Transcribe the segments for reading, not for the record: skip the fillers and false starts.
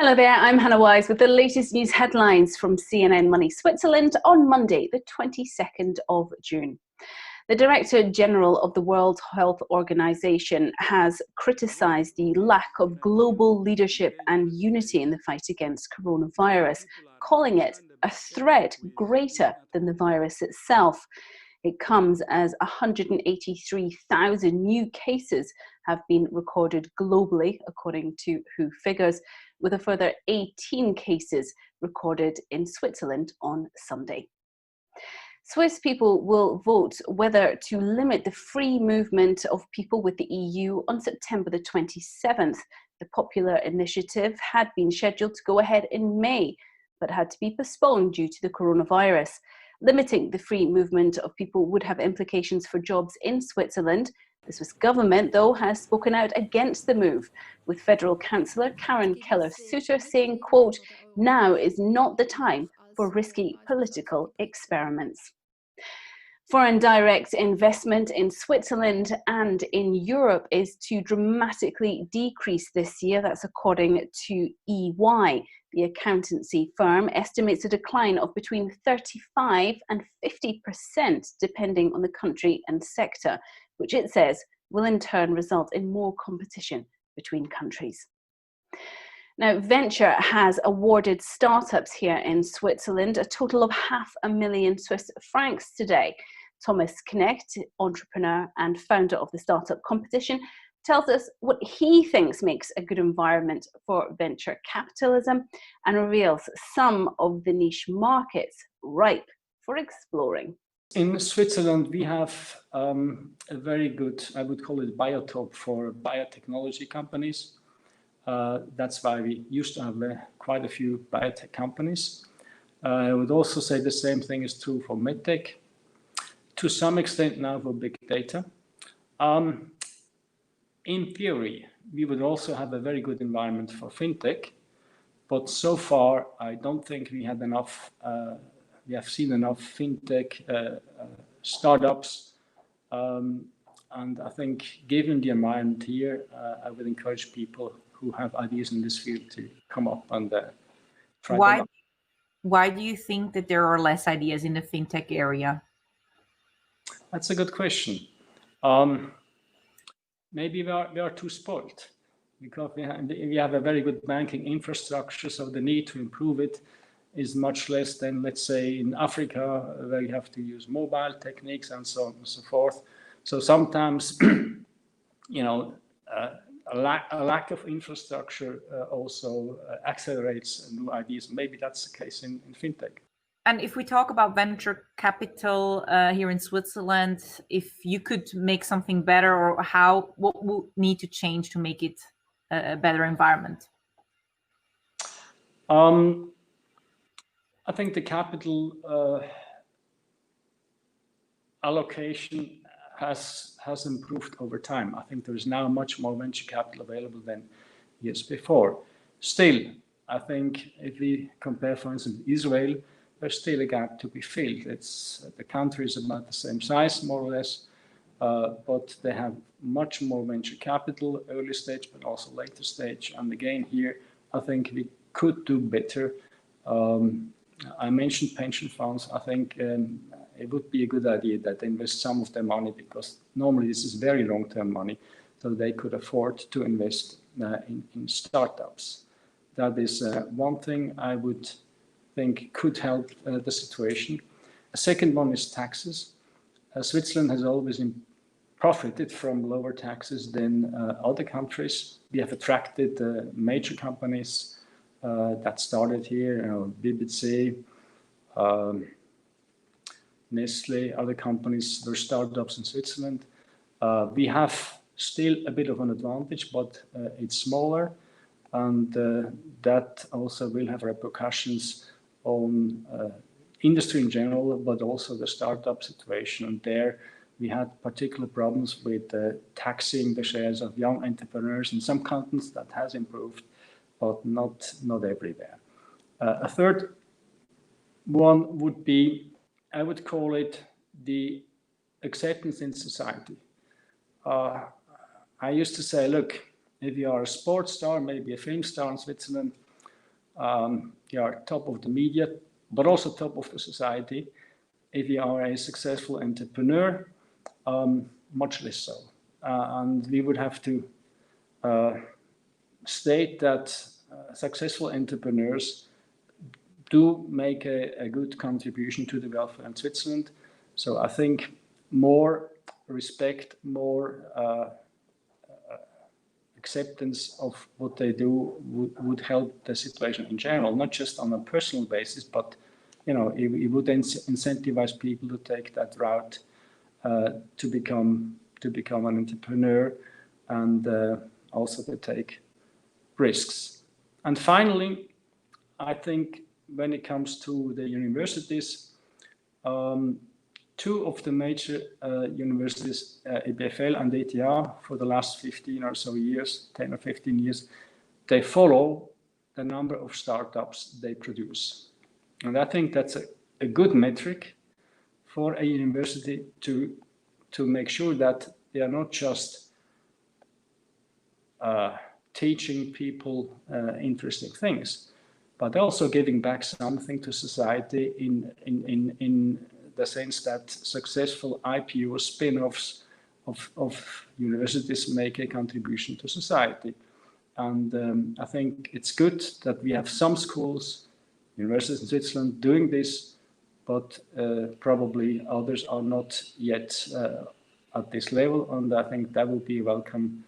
Hello there, I'm Hannah Wise with the latest news headlines from CNN Money Switzerland on Monday, the 22nd of June. The Director General of the World Health Organization has criticized the lack of global leadership and unity in the fight against coronavirus, calling it a threat greater than the virus itself. It comes as 183,000 new cases have been recorded globally, according to WHO figures, with a further 18 cases recorded in Switzerland on Sunday. Swiss people will vote whether to limit the free movement of people with the EU on September the 27th. The popular initiative had been scheduled to go ahead in May, but had to be postponed due to the coronavirus. Limiting the free movement of people would have implications for jobs in Switzerland. The Swiss government, though, has spoken out against the move, with Federal Chancellor Karen Keller-Sutter saying, quote, "Now is not the time for risky political experiments." Foreign direct investment in Switzerland and in Europe is to dramatically decrease this year. That's according to EY. The accountancy firm estimates a decline of between 35 and 50%, depending on the country and sector, which it says will in turn result in more competition between countries. Now, Venture has awarded startups here in Switzerland a total of $500,000 Swiss francs today. Thomas Knecht, entrepreneur and founder of the startup competition, tells us what he thinks makes a good environment for venture capitalism and reveals some of the niche markets ripe for exploring. In Switzerland, we have a very good, I would call it biotope for biotechnology companies. That's why we used to have quite a few biotech companies. I would also say the same thing is true for medtech, to some extent now for big data. In theory, we would also have a very good environment for fintech, but so far I don't think we have seen enough fintech startups, and I think given the environment here, I would encourage people who have ideas in this field to come up and try them out. Why do you think that there are less ideas in the fintech area? That's a good question. Maybe we are too spoiled because we have a very good banking infrastructure, so the need to improve it is much less than, let's say, in Africa, where you have to use mobile techniques and so on and so forth. So sometimes, a lack of infrastructure also accelerates new ideas. Maybe that's the case in fintech. And if we talk about venture capital here in Switzerland, if you could make something better, or what would need to change to make it a better environment? I think the capital allocation has improved over time. I think there is now much more venture capital available than years before. Still, I think if we compare, for instance, Israel, there's still a gap to be filled. The country is about the same size, more or less, but they have much more venture capital, early stage, but also later stage. And again, here, I think we could do better. I mentioned pension funds. I think it would be a good idea that they invest some of their money, because normally this is very long-term money, so they could afford to invest in startups. That is one thing I would think could help the situation. A second one is taxes. Switzerland has always profited from lower taxes than other countries. We have attracted major companies that started here, BBC, Nestle, other companies, they're startups in Switzerland. We have still a bit of an advantage, but it's smaller, and that also will have repercussions on industry in general, but also the startup situation. And there we had particular problems with taxing the shares of young entrepreneurs. In some countries that has improved, but not everywhere. A third one would be, I would call it the acceptance in society. I used to say, look, if you are a sports star, maybe a film star in Switzerland, you are top of the media, but also top of the society. If you are a successful entrepreneur, much less so. And we would have to state that successful entrepreneurs do make a good contribution to the welfare in Switzerland. So I think more respect, more acceptance of what they do would help the situation in general, not just on a personal basis, but it would incentivize people to take that route to become an entrepreneur and also to take risks. And finally, I think when it comes to the universities, two of the major universities, EPFL and ETH, for the last 15 or so years, 10 or 15 years, they follow the number of startups they produce. And I think that's a good metric for a university to make sure that they are not just teaching people interesting things, but also giving back something to society in the sense that successful IPO spin-offs of universities make a contribution to society. And I think it's good that we have some schools, universities in Switzerland doing this, but probably others are not yet at this level. And I think that will be a welcome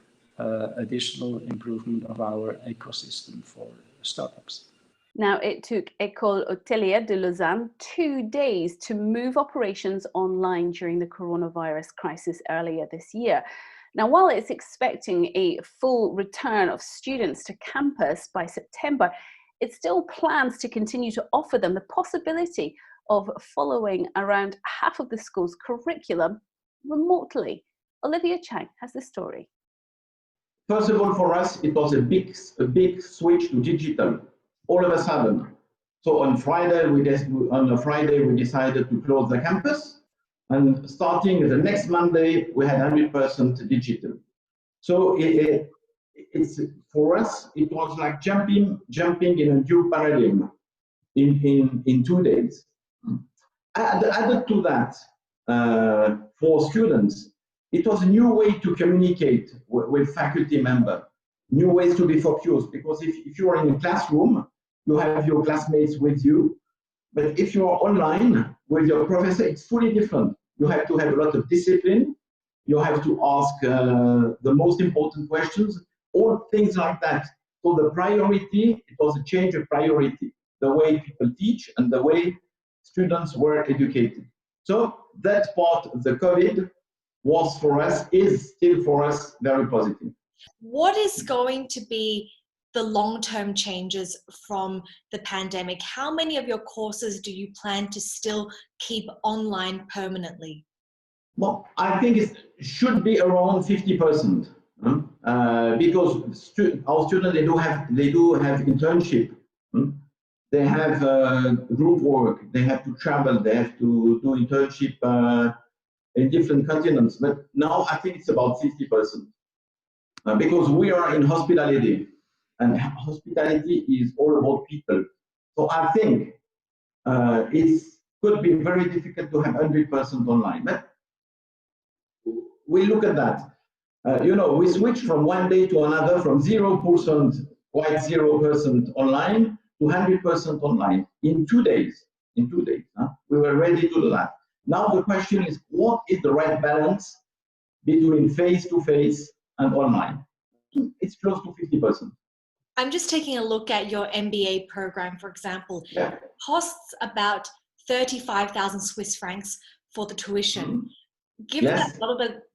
additional improvement of our ecosystem for startups. Now, it took École Hôtelière de Lausanne 2 days to move operations online during the coronavirus crisis earlier this year. Now, while it's expecting a full return of students to campus by September, it still plans to continue to offer them the possibility of following around half of the school's curriculum remotely. Olivia Chang has the story. First of all, for us, it was a big switch to digital. All of a sudden. So on Friday, we decided to close the campus, and starting the next Monday, we had 100% digital. So it's for us, it was like jumping in a new paradigm in 2 days. Added to that, for students, it was a new way to communicate with faculty members, new ways to be focused, because if you are in a classroom, you have your classmates with you, but if you are online with your professor, it's fully different. You have to have a lot of discipline, you have to ask the most important questions, all things like that. So the priority, it was a change of priority, the way people teach and the way students were educated. So that part of the COVID was for us, is still for us, very positive. What is going to be the long-term changes from the pandemic? How many of your courses do you plan to still keep online permanently? Well, I think it should be around 50%, because our students, they do have internship. They have group work, they have to travel, they have to do internship in different continents. But now I think it's about 50%, because we are in hospitality. And hospitality is all about people. So I think it could be very difficult to have 100% online. But we look at that. We switch from one day to another, from 0%, quite 0% online to 100% online in 2 days. In 2 days, we were ready to do that. Now the question is, what is the right balance between face-to-face and online? It's close to 50%. I'm just taking a look at your MBA program, for example. Yeah. It costs about 35,000 Swiss francs for the tuition. Mm-hmm.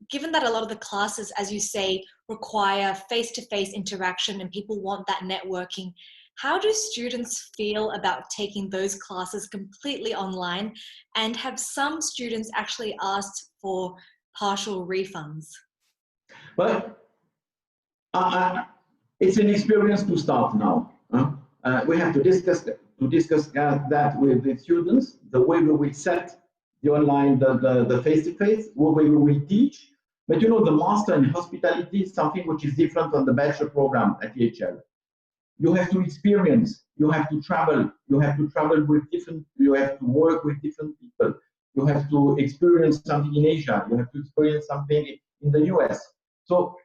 Given that a lot of the classes, as you say, require face-to-face interaction and people want that networking, how do students feel about taking those classes completely online? And have some students actually asked for partial refunds? Well, it's an experience to start now. We have to discuss that with the students, the way we will set the online, the face-to-face, the way we will teach. But the master in hospitality is something which is different from the bachelor program at EHL. you have to experience, you have to travel with different, you have to work with different people, you have to experience something in Asia, you have to experience something in the US. So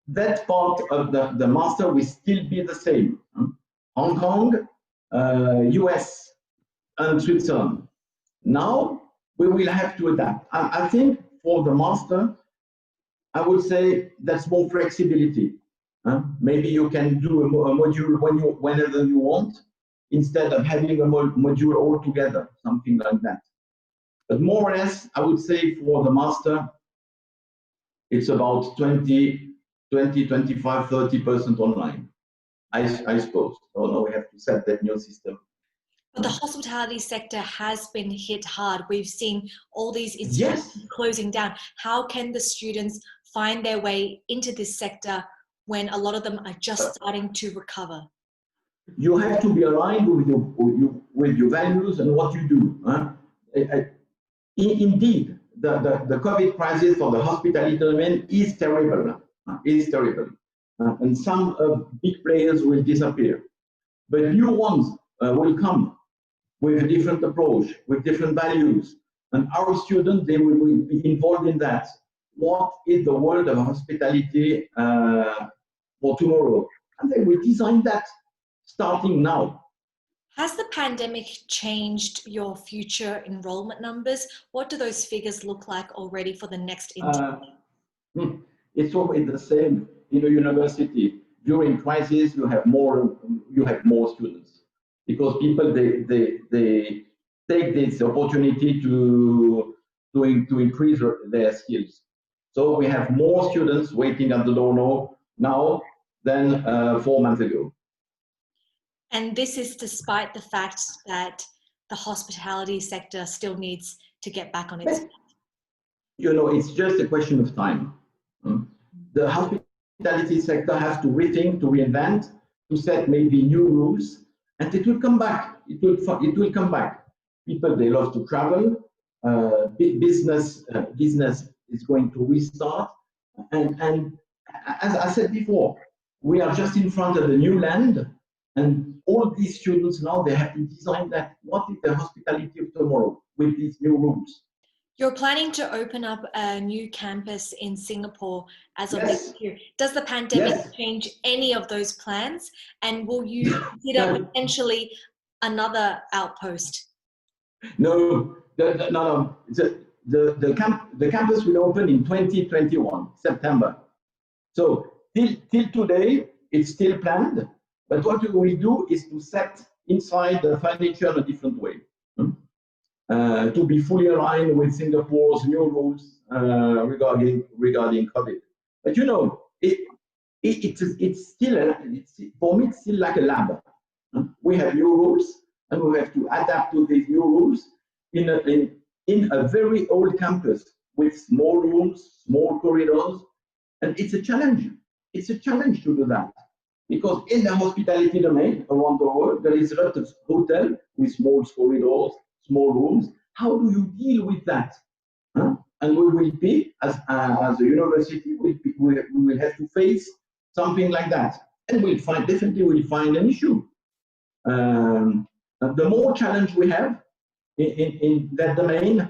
that part of the master will still be the same. Hong Kong, US, and Switzerland. Now we will have to adapt. I think for the master, I would say that's more flexibility. Maybe you can do a module whenever you want, instead of having a module all together, something like that. But more or less, I would say for the master, it's about 20, 25, 30% online, I suppose. So now we have to set that new system. But the hospitality sector has been hit hard. We've seen all these institutions closing down. How can the students find their way into this sector when a lot of them are just starting to recover? You have to be aligned with your values and what you do. Indeed, the COVID crisis for the hospitality domain is terrible. And some big players will disappear. But new ones will come with a different approach, with different values. And our students, they will be involved in that. What is the world of hospitality for tomorrow? And they will design that starting now. Has the pandemic changed your future enrollment numbers? What do those figures look like already for the next intake? It's always the same in a university. During crisis, you have more students, because people they take this opportunity to increase their skills. So we have more students waiting at the door now than 4 months ago. And this is despite the fact that the hospitality sector still needs to get back on its feet. You know, it's just a question of time. The hospitality sector has to rethink, to reinvent, to set maybe new rules, and it will come back. It will come back. People, they love to travel. Business is going to restart. And as I said before, we are just in front of the new land, and all these students now, they have to design that. What is the hospitality of tomorrow with these new rules? You're planning to open up a new campus in Singapore as of next year. Does the pandemic change any of those plans? And will you consider potentially another outpost? No. The campus will open in 2021, September. So till today, it's still planned. But what we will do is to set inside the furniture in a different way. To be fully aligned with Singapore's new rules regarding COVID. But you know, it's still, for me, it's still like a lab. We have new rules, and we have to adapt to these new rules in a very old campus with small rooms, small corridors, and it's a challenge. It's a challenge to do that, because in the hospitality domain around the world, there is a lot of hotels with small corridors, small rooms. How do you deal with that? And we will be, as a university, we will have to face something like that, and definitely we'll find an issue. The more challenge we have in that domain,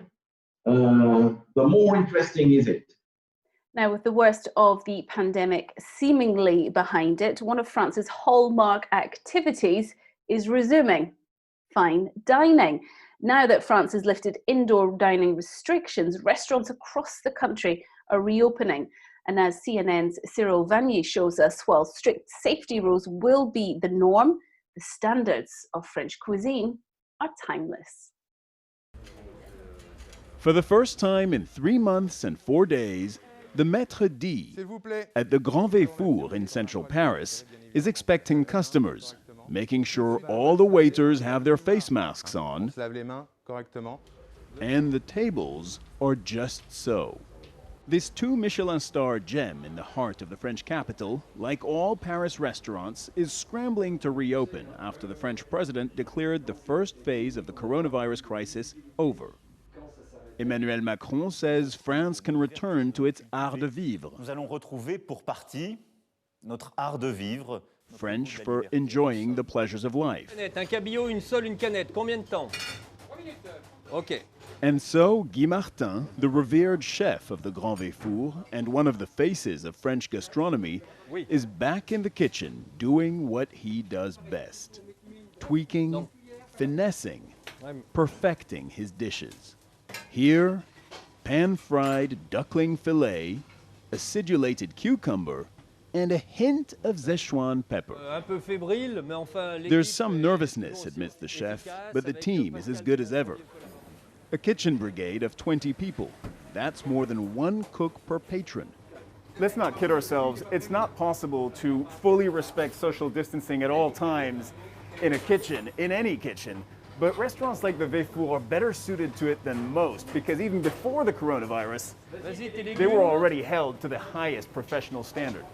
the more interesting is it. Now, with the worst of the pandemic seemingly behind it, one of France's hallmark activities is resuming: fine dining. Now that France has lifted indoor dining restrictions, restaurants across the country are reopening. And as CNN's Cyril Vanier shows us, while strict safety rules will be the norm, the standards of French cuisine are timeless. For the first time in 3 months and 4 days, the Maître D' at the Grand Véfour in central Paris is expecting customers, making sure all the waiters have their face masks on, and the tables are just so. This 2 Michelin star gem in the heart of the French capital, like all Paris restaurants, is scrambling to reopen after the French president declared the first phase of the coronavirus crisis over. Emmanuel Macron says France can return to its art de vivre. Nous allons retrouver pour partie notre art de vivre French for enjoying the pleasures of life. Un cabillaud, une seule, une canette. Combien de temps? 3 minutes. OK. And so, Guy Martin, the revered chef of the Grand Véfour and one of the faces of French gastronomy, is back in the kitchen doing what he does best. Tweaking, finessing, perfecting his dishes. Here, pan-fried duckling fillet, acidulated cucumber, and a hint of Szechuan pepper. Un peu fébrile, mais enfin, There's some nervousness, admits the chef, but the team is as good as ever. A kitchen brigade of 20 people. That's more than one cook per patron. Let's not kid ourselves. It's not possible to fully respect social distancing at all times in a kitchen, in any kitchen. But restaurants like the Véfour are better suited to it than most because even before the coronavirus, they were already held to the highest professional standard.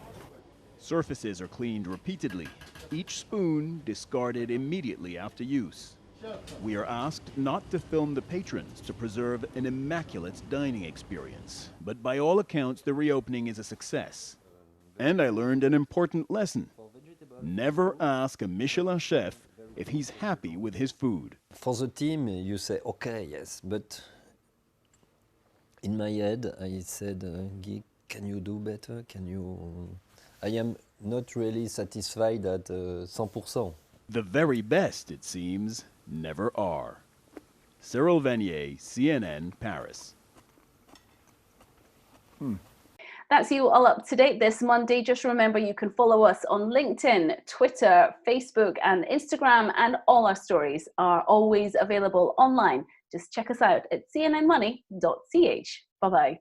Surfaces are cleaned repeatedly, each spoon discarded immediately after use. We are asked not to film the patrons to preserve an immaculate dining experience, but by all accounts the reopening is a success. And I learned an important lesson. Never ask a Michelin chef if he's happy with his food. For the team, you say, okay, yes, but in my head, I said, Guy, can you do better? I am not really satisfied at 100%. The very best, it seems, never are. Cyril Vanier, CNN, Paris. That's you all up to date this Monday. Just remember you can follow us on LinkedIn, Twitter, Facebook, and Instagram, and all our stories are always available online. Just check us out at cnnmoney.ch. Bye-bye.